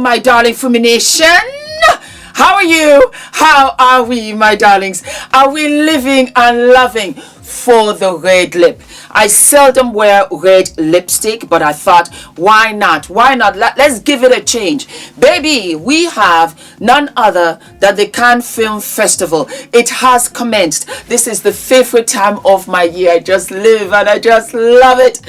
my darling Fumi Nation? How are you? How are we, my darlings? Are we living and loving for the red lip? I seldom wear red lipstick, but I thought, why not? Why not? Let's give it a change. Baby, we have none other than the Cannes Film Festival. It has commenced. This is the favorite time of my year. I just live and I just love it.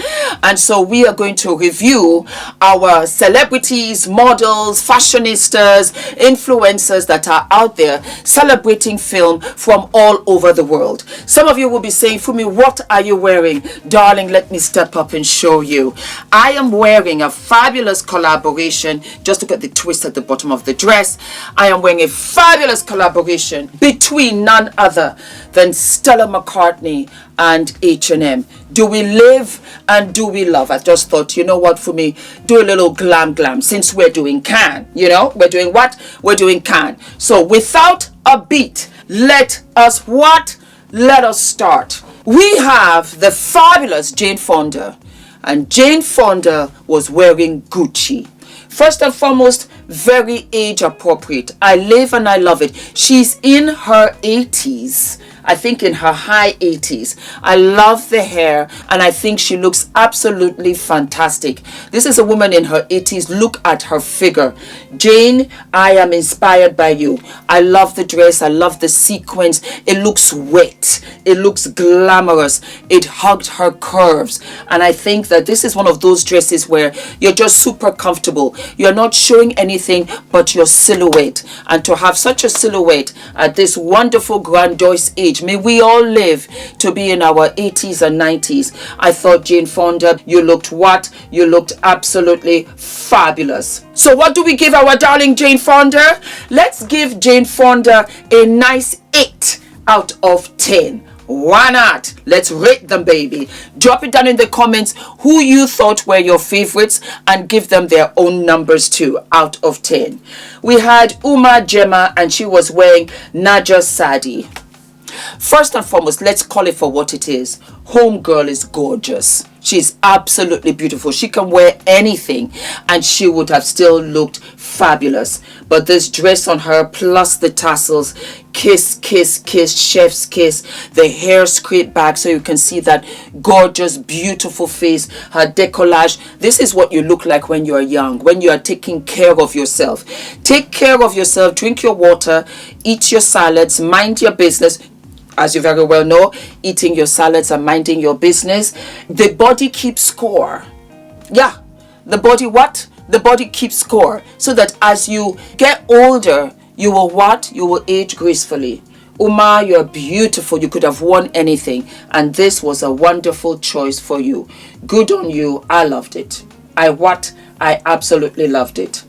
And so we are going to review our celebrities, models, fashionistas, influencers that are out there celebrating film from all over the world. Some of you will be saying, Fumi, what are you wearing? Darling, let me step up and show you. I am wearing a fabulous collaboration. Just look at the twist at the bottom of the dress. I am wearing a fabulous collaboration between none other than Stella McCartney and H&M. Do we live and do we love? I just thought, you know what, for me, do a little glam since we're doing Cannes. You know, we're doing what? We're doing Cannes. So without a beat, let us what? Let us start. We have the fabulous Jane Fonda, and Jane Fonda was wearing Gucci. First and foremost, very age appropriate. I live and I love it. She's in her 80s. I think in her high 80s. I love the hair and I think she looks absolutely fantastic. This is a woman in her 80s. Look at her figure. Jane, I am inspired by you. I love the dress. I love the sequins. It looks wet. It looks glamorous. It hugged her curves. And I think that this is one of those dresses where you're just super comfortable. You're not showing anything but your silhouette. And to have such a silhouette at this wonderful grandiose age, may we all live to be in our 80s and 90s. I thought, Jane Fonda, you looked what? You looked absolutely fabulous. So what do we give our darling Jane Fonda? Let's give Jane Fonda a nice 8 out of 10. Why not? Let's rate them, baby. Drop it down in the comments who you thought were your favorites and give them their own numbers too, out of 10. We had Uma Gemma and she was wearing Naja Sadi. First and foremost, let's call it for what it is. Homegirl is gorgeous. She's absolutely beautiful. She can wear anything and she would have still looked fabulous. But this dress on her plus the tassels, kiss, kiss, kiss, chef's kiss, the hair scraped back so you can see that gorgeous, beautiful face, her decollage. This is what you look like when you're young, when you are taking care of yourself. Take care of yourself, drink your water, eat your salads, mind your business. As you very well know, eating your salads and minding your business. The body keeps score. Yeah, the body what? The body keeps score. So that as you get older, you will what? You will age gracefully. Uma, you're beautiful. You could have worn anything. And this was a wonderful choice for you. Good on you. I loved it. I absolutely loved it.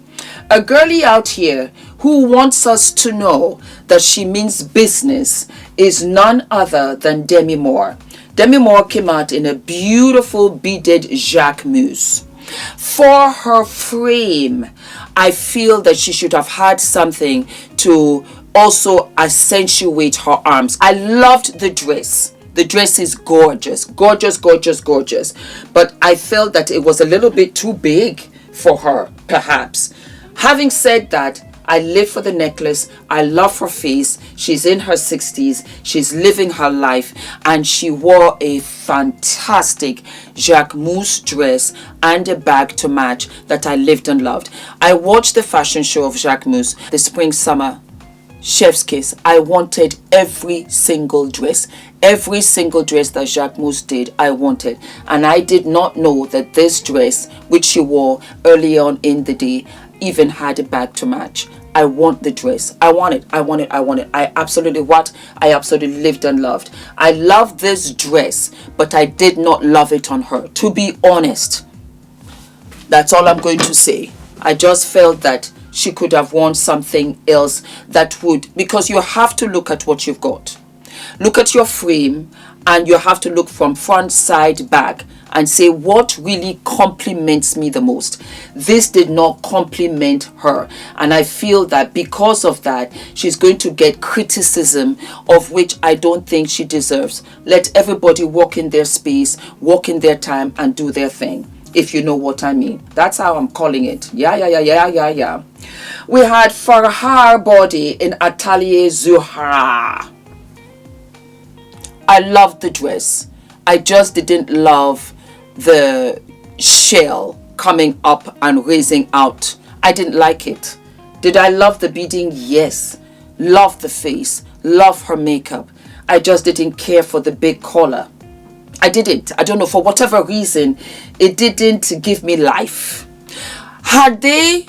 A girlie out here who wants us to know that she means business is none other than Demi Moore. Demi Moore came out in a beautiful beaded jacquemus. For her frame, I feel that she should have had something to also accentuate her arms. I loved the dress. The dress is gorgeous, gorgeous, gorgeous, gorgeous. But I felt that it was a little bit too big for her, perhaps. Having said that, I live for the necklace. I love her face. She's in her 60s. She's living her life. And she wore a fantastic jacquemus dress and a bag to match that I lived and loved. I watched the fashion show of jacquemus, the spring summer chef's kiss. I wanted every single dress. Every single dress that Jacquemus did, I wanted. And I did not know that this dress, which she wore early on in the day, even had a bag to match. I want the dress. I want it. I want it. I want it. I absolutely what? I absolutely lived and loved. I love this dress, but I did not love it on her. To be honest, that's all I'm going to say. I just felt that she could have worn something else that would, because you have to look at what you've got. Look at your frame and you have to look from front, side, back and say what really compliments me the most. This did not compliment her, and I feel that because of that she's going to get criticism of which I don't think she deserves. Let everybody walk in their space, walk in their time and do their thing. if you know what I mean. That's how I'm calling it. Yeah. We had for her body in Atelier Zuhra. I loved the dress. I just didn't love the shell coming up and raising out. I didn't like it. Did I love the beading? Yes. Love the face. Love her makeup. I just didn't care for the big collar. I didn't. I don't know, for whatever reason, it didn't give me life. Had they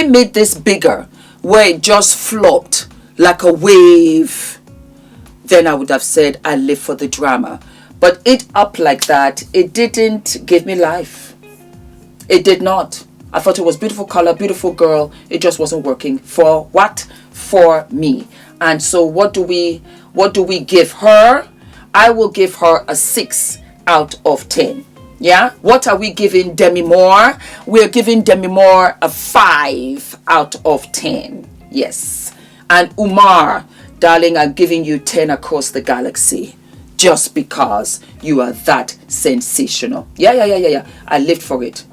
made this bigger, where it just flopped like a wave, then I would have said I live for the drama. But it up like that, it didn't give me life. It did not. I thought it was beautiful color, beautiful girl. It just wasn't working. For what? For me. And so what do we give her? I will give her a 6 out of 10. Yeah. What are we giving Demi Moore? We're giving Demi Moore a 5 out of 10. Yes. And Umar, darling, I'm giving you 10 across the galaxy. Just because you are that sensational. Yeah. I lived for it.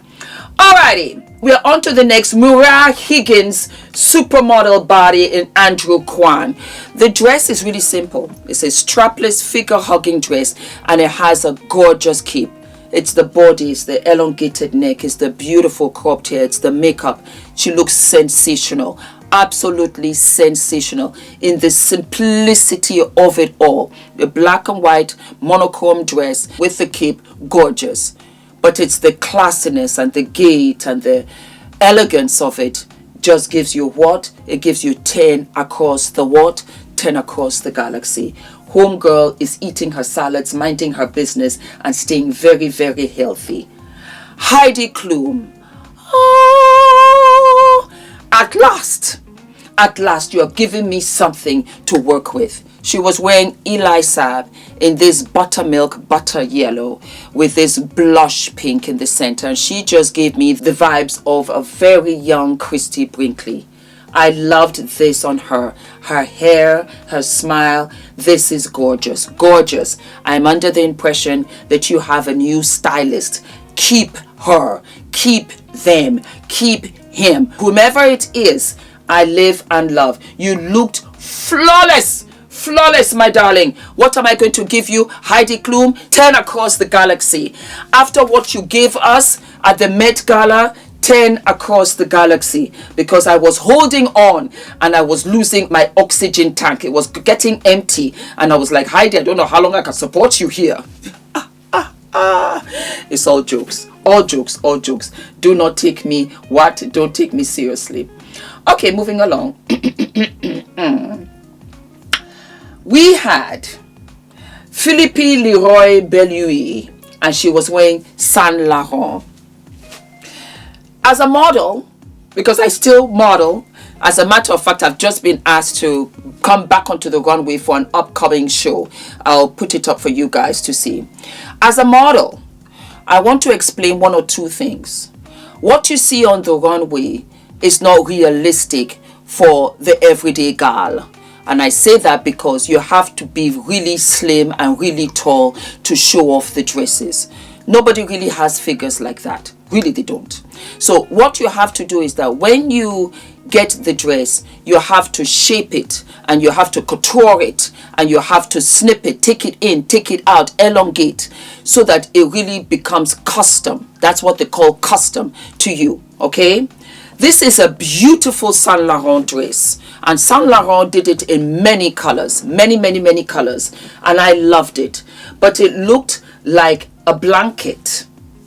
Alrighty, we're on to the next. Muriah Higgins supermodel body in Andrew Kwan. The dress is really simple. It's a strapless figure hugging dress, and it has a gorgeous cape. It's the body, it's the elongated neck, it's the beautiful cropped hair, it's the makeup. She looks sensational. Absolutely sensational in the simplicity of it all. The black and white monochrome dress with the cape, gorgeous. But it's the classiness and the gait and the elegance of it just gives you what? It gives you 10 across the what? 10 across the galaxy. Homegirl is eating her salads, minding her business, and staying very, very healthy. Heidi Klum. Oh, at last, you're giving me something to work with. She was wearing Eli Saab in this buttermilk butter yellow with this blush pink in the center. And she just gave me the vibes of a very young Christy Brinkley. I loved this on her. Her hair, her smile. This is gorgeous. Gorgeous. I'm under the impression that you have a new stylist. Keep her. Keep them. Keep him. Whomever it is, I live and love. You looked flawless. Flawless, my darling. What am I going to give you? Heidi Klum, 10 across the galaxy. After what you gave us at the Met Gala, 10 across the galaxy. Because I was holding on and I was losing my oxygen tank. It was getting empty. And I was like, Heidi, I don't know how long I can support you here. It's all jokes. All jokes. All jokes. Do not take me what? Don't take me seriously. Okay, moving along. We had Philippe Leroy Belleuse, and she was wearing Saint Laurent. As a model, because I still model, as a matter of fact, I've just been asked to come back onto the runway for an upcoming show. I'll put it up for you guys to see. As a model, I want to explain one or two things. What you see on the runway is not realistic for the everyday gal. And I say that because you have to be really slim and really tall to show off the dresses. Nobody really has figures like that. Really, they don't. So what you have to do is that when you get the dress, you have to shape it and you have to couture it and you have to snip it, take it in, take it out, elongate so that it really becomes custom. That's what they call custom to you. Okay? This is a beautiful Saint Laurent dress, and Saint Laurent did it in many colors, many colors, and I loved it. But it looked like a blanket,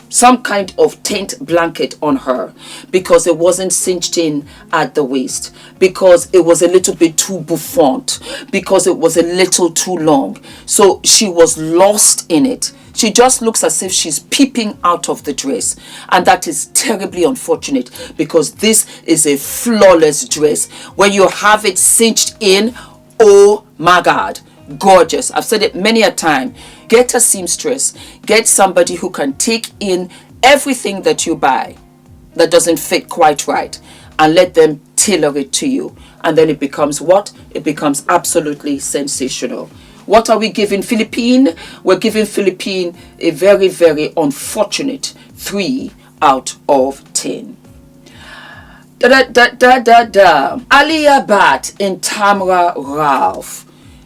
some kind of tent blanket on her, because it wasn't cinched in at the waist, because it was a little bit too bouffant, because it was a little too long. So she was lost in it. She just looks as if she's peeping out of the dress. And that is terribly unfortunate because this is a flawless dress. When you have it cinched in, oh my God, gorgeous. I've said it many a time. Get a seamstress. Get somebody who can take in everything that you buy that doesn't fit quite right and let them tailor it to you. And then it becomes what? It becomes absolutely sensational. What are we giving Philippine? We're giving Philippine a very, very unfortunate 3 out of 10. Aliyah Bat in Tamra Ralph.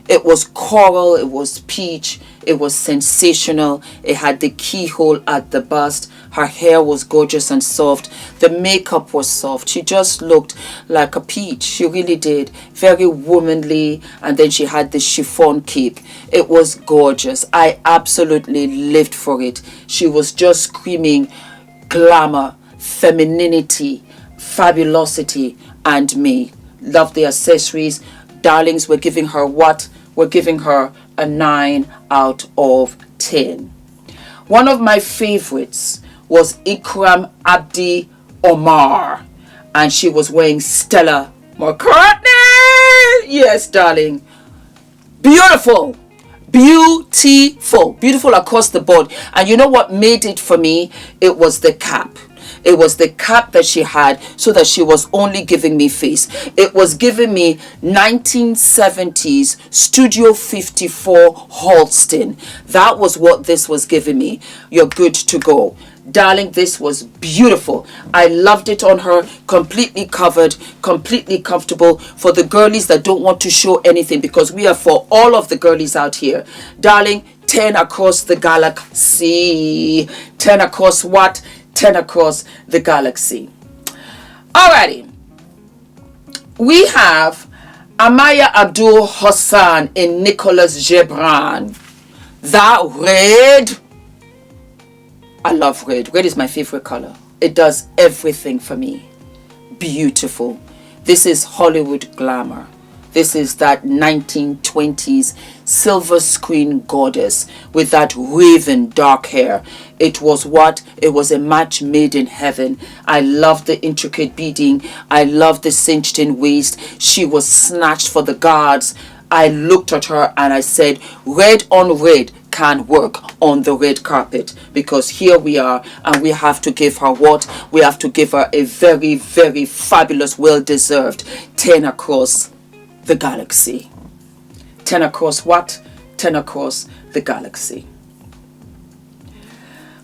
It was coral, it was peach, it was sensational. It had the keyhole at the bust. Her hair was gorgeous and soft. The makeup was soft. She just looked like a peach. She really did. Very womanly. And then she had the chiffon cape. It was gorgeous. I absolutely lived for it. She was just screaming glamour, femininity, fabulosity, and me. Love the accessories. Darlings, we're giving her what? We're giving her a 9 out of 10. One of my favorites was Ikram Abdi Omar, and she was wearing Stella McCartney. Yes, darling. Beautiful. Beautiful across the board. And you know what made it for me? It was the cap. It was the cap that she had, so that she was only giving me face. It was giving me 1970s Studio 54 Halston. That was what this was giving me. You're good to go. Darling, this was beautiful. I loved it on her. Completely covered, completely comfortable. For the girlies that don't want to show anything, because we are for all of the girlies out here. Darling, 10 across the galaxy. 10 across what? 10 across the galaxy. Alrighty. We have Amaya Abdul Hassan in Nicholas Gebran. That red. I love red. Red is my favorite color. It does everything for me. Beautiful. This is Hollywood glamour. This is that 1920s silver screen goddess with that raven dark hair. It was what? It was a match made in heaven. I love the intricate beading. I love the cinched in waist. She was snatched for the guards. I looked at her and I said, red on red can work on the red carpet, because here we are and we have to give her what? We have to give her a very, very fabulous, well-deserved 10 across the galaxy. 10 across what? 10 across the galaxy.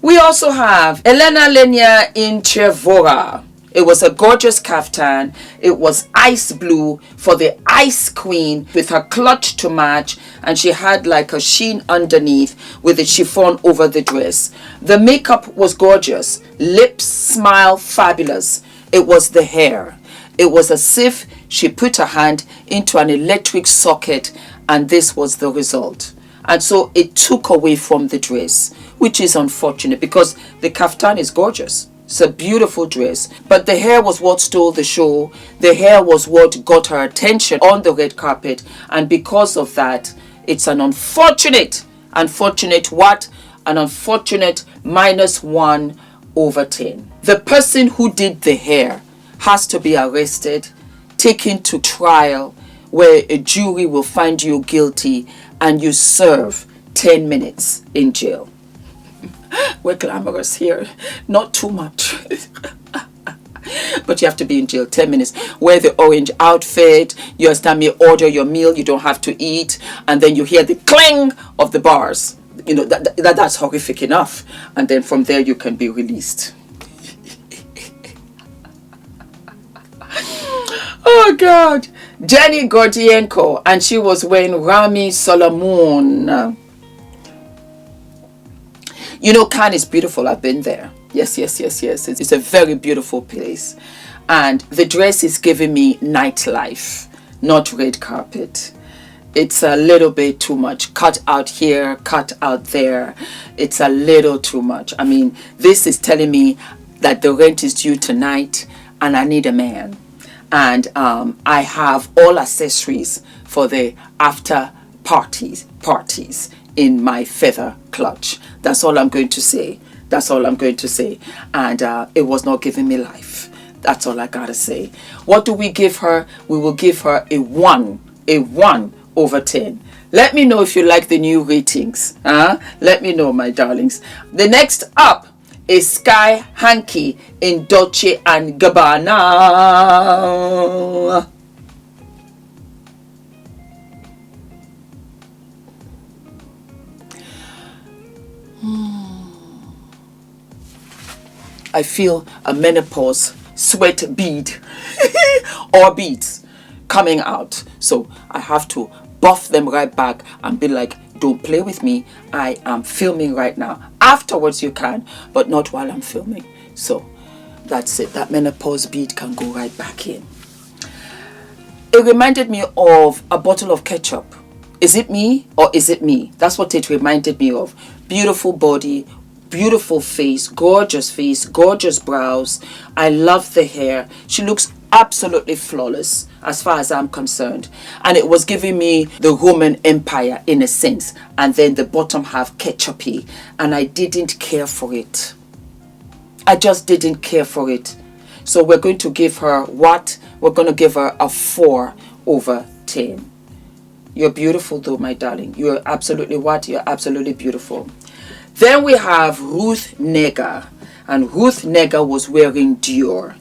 We also have Elena Lenya in Trevora. It was a gorgeous kaftan. It was ice blue for the ice queen with her clutch to match, and she had like a sheen underneath with a chiffon over the dress. The makeup was gorgeous. Lips, smile, fabulous. It was the hair. It was as if she put her hand into an electric socket, and this was the result. And so it took away from the dress, which is unfortunate because the kaftan is gorgeous. It's a beautiful dress, but the hair was what stole the show. The hair was what got her attention on the red carpet, and because of that, it's an unfortunate what? An unfortunate -1 over 10. The person who did the hair has to be arrested, taken to trial, where a jury will find you guilty and you serve 10 minutes in jail. We're glamorous here, not too much. But you have to be in jail 10 minutes. Wear the orange outfit. You understand me? Order your meal. You don't have to eat. And then you hear the clang of the bars. You know, that's horrific enough. And then from there you can be released. Oh God. Jenny Gordienko. And she was wearing Rami Solomon. You know, Cannes is beautiful. I've been there. Yes. It's a very beautiful place. And the dress is giving me nightlife, not red carpet. It's a little bit too much. Cut out here, cut out there. It's a little too much. I mean, this is telling me that the rent is due tonight and I need a man. And I have all accessories for the after parties in my feather clutch. That's all I'm going to say. That's all I'm going to say. And it was not giving me life. That's all I gotta say. What do we give her? We will give her a 1 over 10. Let me know if you like the new ratings. Let me know, my darlings. The next up is Sky Hanky in Dolce & Gabbana. I feel a menopause sweat bead or beads coming out. So I have to buff them right back and be like, don't play with me. I am filming right now. Afterwards you can, but not while I'm filming. So that's it. That menopause bead can go right back in. It reminded me of a bottle of ketchup. Is it me or is it me? That's what it reminded me of. Beautiful body, beautiful face, gorgeous brows. I love the hair. She looks absolutely flawless as far as I'm concerned. And it was giving me the Roman Empire in a sense. And then the bottom half ketchupy. And I didn't care for it. I just didn't care for it. So we're going to give her what? We're going to give her a 4/10. You're beautiful though, my darling. You're absolutely what? You're absolutely beautiful. Then we have Ruth Negga. And Ruth Negga was wearing Dior.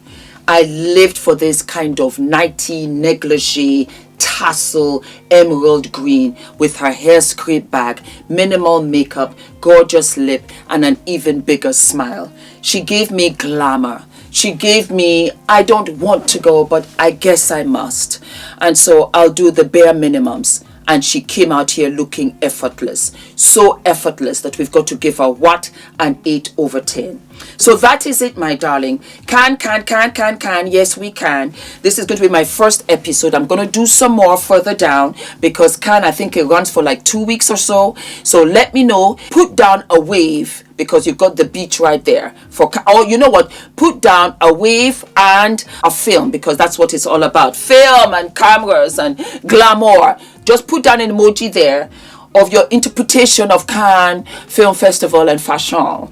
I lived for this kind of nighty negligee tassel emerald green with her hair scraped back, minimal makeup, gorgeous lip, and an even bigger smile. She gave me glamour. She gave me, I don't want to go, but I guess I must. And so I'll do the bare minimums. And she came out here looking effortless. So effortless that we've got to give her what? An 8/10. So that is it, my darling. Can. Yes, we can. This is going to be my first episode. I'm going to do some more further down because I think it runs for like 2 weeks or so. So let me know. Put down a wave because you've got the beach right there. Or you know what? Put down a wave and a film because that's what it's all about. Film and cameras and glamour. Just put down an emoji there of your interpretation of Cannes Film Festival and fashion.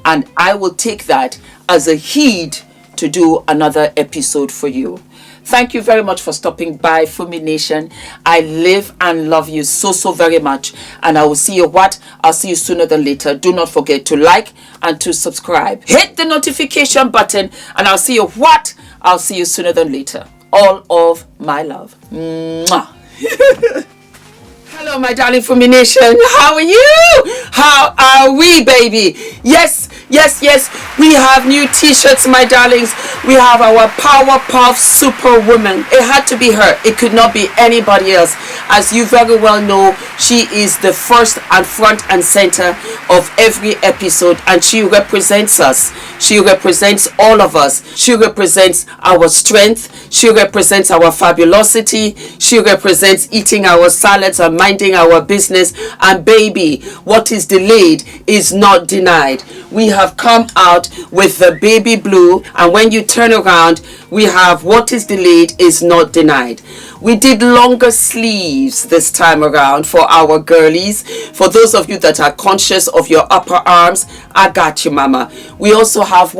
And I will take that as a heed to do another episode for you. Thank you very much for stopping by, Fumi Nation. I live and love you so very much. And I will see you I'll see you sooner than later. Do not forget to like and to subscribe. Hit the notification button and I'll see you I'll see you sooner than later. All of my love. Mwah. Hello, my darling Fumi Nation. How are you? How are we, baby? Yes. We have new t-shirts, my darlings. We have our Powerpuff Superwoman. It had to be her. It could not be anybody else. As you very well know, she is the first and front and center of every episode, and she represents us. She represents all of us. She represents our strength. She represents our fabulosity. She represents eating our salads and minding our business. And baby, what is delayed is not denied. We have come out with the baby blue, and when you turn around, we have what is delayed is not denied. We did longer sleeves this time around for our girlies. For those of you that are conscious of your upper arms, I got you, mama. We also have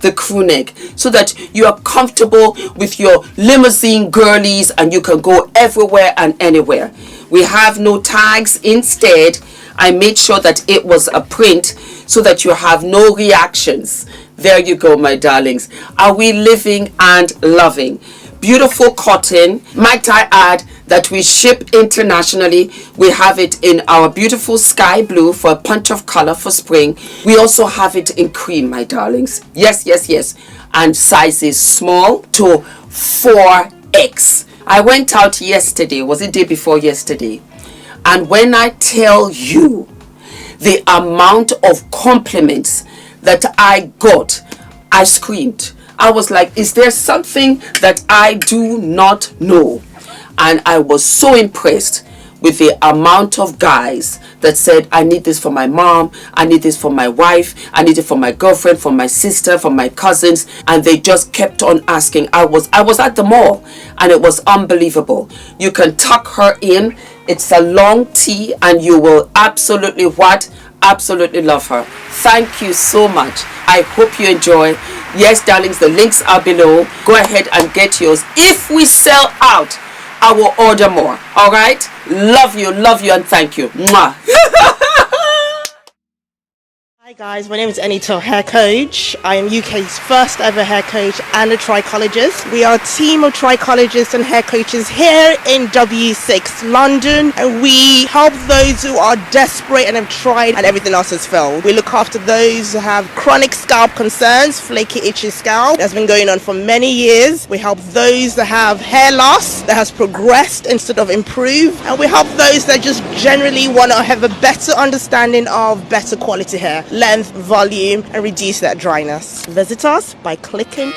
the crew neck, so that you are comfortable with your limousine girlies and you can go everywhere and anywhere. We have no tags. Instead, I made sure that it was a print so that you have no reactions. There you go, my darlings. Are we living and loving? Beautiful cotton. Might I add that we ship internationally. We have it in our beautiful sky blue for a punch of color for spring. We also have it in cream, my darlings. Yes. And sizes small to 4X. I went out yesterday. Was it day before yesterday? And when I tell you the amount of compliments that I got, I screamed. I was like, is there something that I do not know? And I was so impressed with the amount of guys that said, I need this for my mom, I need this for my wife, I need it for my girlfriend, for my sister, for my cousins. And they just kept on asking. I was at the mall and it was unbelievable. You can tuck her in. It's a long tee and you will absolutely absolutely love her. Thank you so much. I hope you enjoy. Yes, darlings, the links are below. Go ahead and get yours. If we sell out, I will order more. All right? Love you, and thank you. Mwah. Hi guys, my name is ENITAN, hair coach. I am UK's first ever hair coach and a trichologist. We are a team of trichologists and hair coaches here in W6 London, and we help those who are desperate and have tried and everything else has failed. We look after those who have chronic scalp concerns, flaky, itchy scalp that's been going on for many years. We help those that have hair loss that has progressed instead of improved, and we help those that just generally want to have a better understanding of better quality hair, length, volume, and reduce that dryness. Visit us by clicking